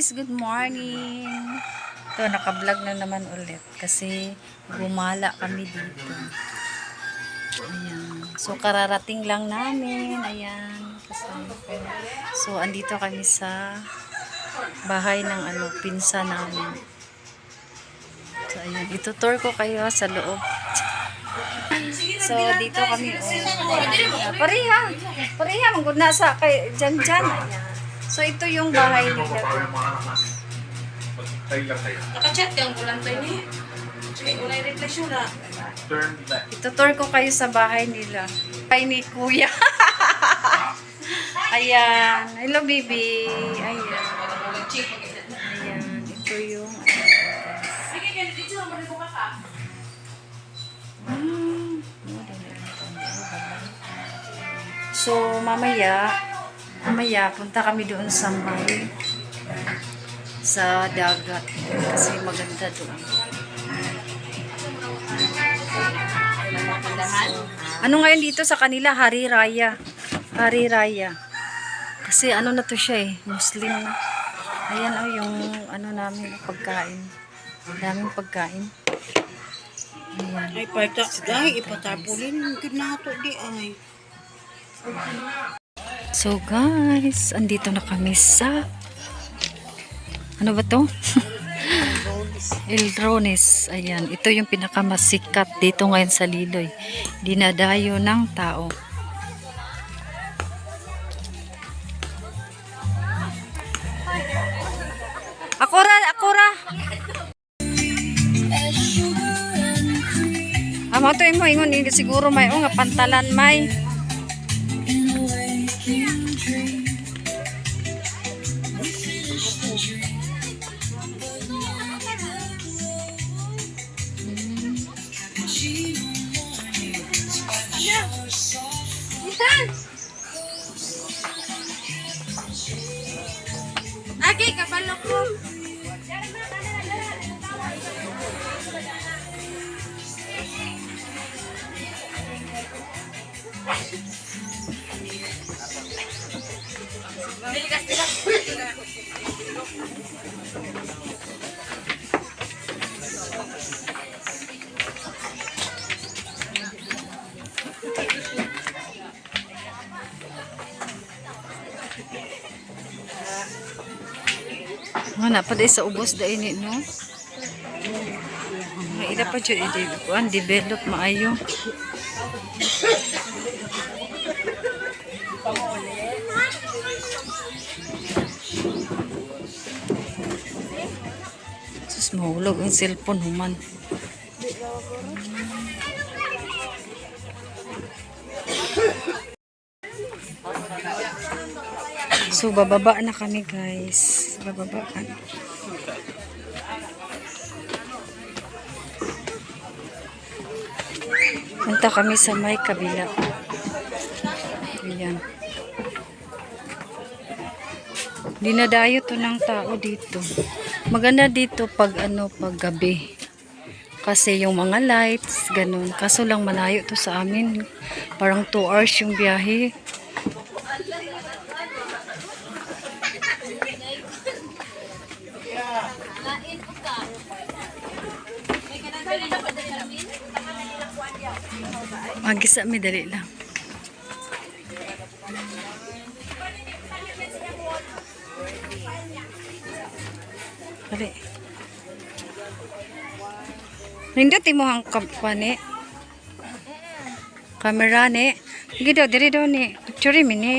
guys, good morning. Ito, naka-vlog na naman ulit kasi gumala kami dito. Ayan. So, kararating lang namin. Ayan. Kasama ko. So, andito kami sa bahay ng pinsa namin. So, ayan. Itutour ko kayo sa loob. So, dito kami. Pariha! Pariha! Maguna sa kay Jan. Ayan. So, ito yung bahay nila. Naka-chat yung gulantay ni. Ulay reflection na. Itutour ko kayo sa bahay nila. Bahay ni Kuya. Ayan. Hello, baby. Ayan. Ayan. Ito yung Sige, dito lang maribuka ka. So, mamaya punta kami doon sa may sa dagat kasi maganda doon. Ano ngayon dito sa kanila? Hari Raya. Hari Raya. Kasi ano na to siya Muslim na. Ayan yung namin pagkain. Daming pagkain. Ayan. Ay, dahil ipatapulin. Good na ito di ay. So guys, andito na kami sa ano ba to? El Rones. Ayan, ito yung pinakamasikat dito ngayon sa Liloy. Dinadayo ng tao. Akura. Amo to imo ingon siguro may nga pantalan may. Agi, kabalo ko. Nga na pa sa ubos da ini no. Nga ila pa jud develop maayo. Sus mahulog ang cellphone human. So, bababa na kami guys. Bababa kami. Punta kami sa may kabila. Ayan. Dinadayo to ng tao dito. Maganda dito pag pag gabi. Kasi yung mga lights, ganun. Kaso lang malayo to sa amin. Parang 2 hours yung biyahe. Magisa mi dali lang. Dali. Nindot mo ang kampane. Kamera ni. Gido diri do ni. Picture mi ni.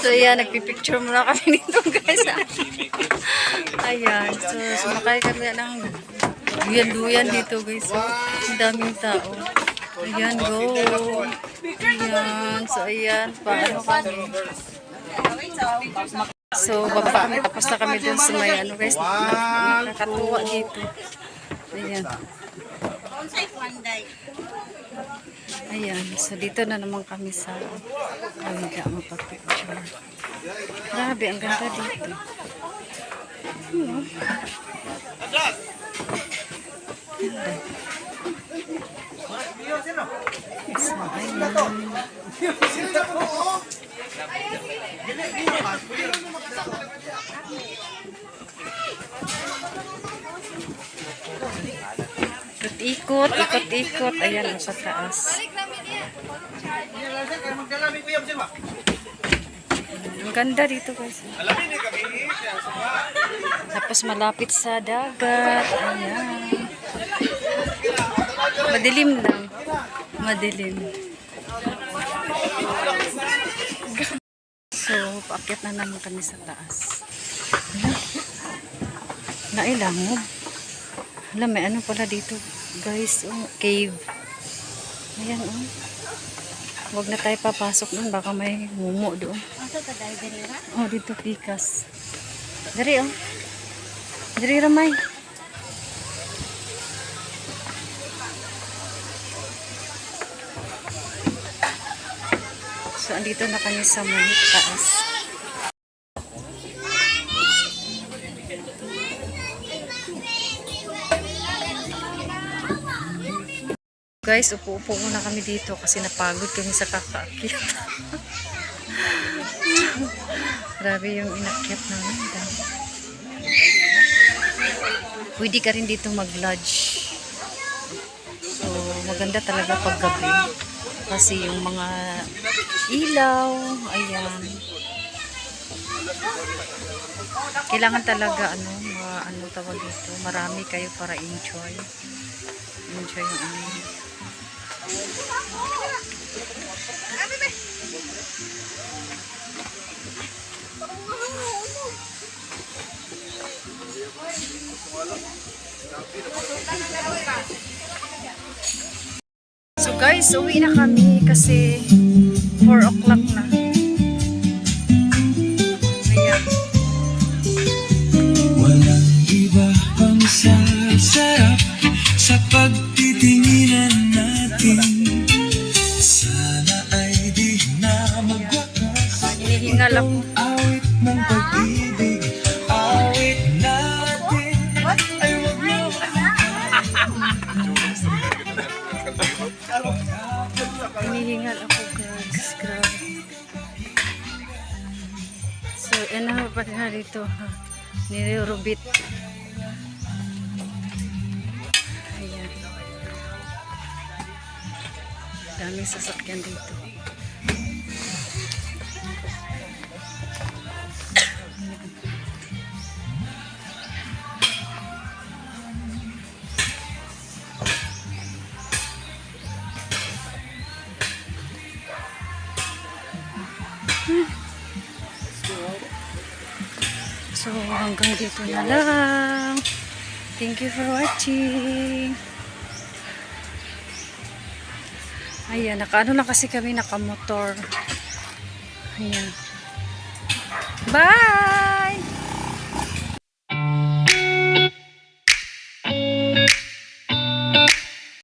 So yan, nagpipicture muna kami nito guys. Ayan. So, sumakay kami ng duyan-duyan dito guys. So, ang daming tao. Ayan, go. Ayan. So, ayan. Paano kami? So, baba kami. Tapos na kami dun sa may ano guys. Nakakatuwa dito. Ayan. Ayan. So, dito na naman kami sa Kawida magpapicture. Grabe, ang ganda dito. So, ayan. Ikot-ikot, ikot-ikot. Ayan, sa taas. Ang ganda dito guys. Tapos malapit sa dagat. Ayan. Madilim lang. Madilim. So, paakyat na naman kami sa taas. Nailangob. Alam, may ano pala dito, guys. Oh, cave. Ayan, oh. Huwag na tayo papasok doon. Baka may mumu doon. Oh, dito pikas. Dari, oh. Dari, ramay. So, andito na kami sa may taas. Guys, upo-upo muna kami dito kasi napagod kami sa kakaakyat. Grabe yung inakyat namin. Pwede ka rin dito mag-lodge. So, maganda talaga pag gabi. Kasi yung mga ilaw, ayan. Kailangan talaga, ano tawag dito, marami kayo para enjoy. Enjoy yung ano. So guys, uwi na kami kasi 4 o'clock na. Ayan. Walang iba pang sasarap sa pagtitinginan natin. Sana ay di na magwakas. Hinihingal ako. Awit ng pag-ibig, awit natin. Ay wag na. Hinihingal ako guys. Grabe. So, ano pa na dito? Nirurubit. Ayan. Daming sasakyan dito. So, hanggang dito na lang. Thank you for watching. Ayan, nakaano lang kasi kami, nakamotor. Ayan. Bye!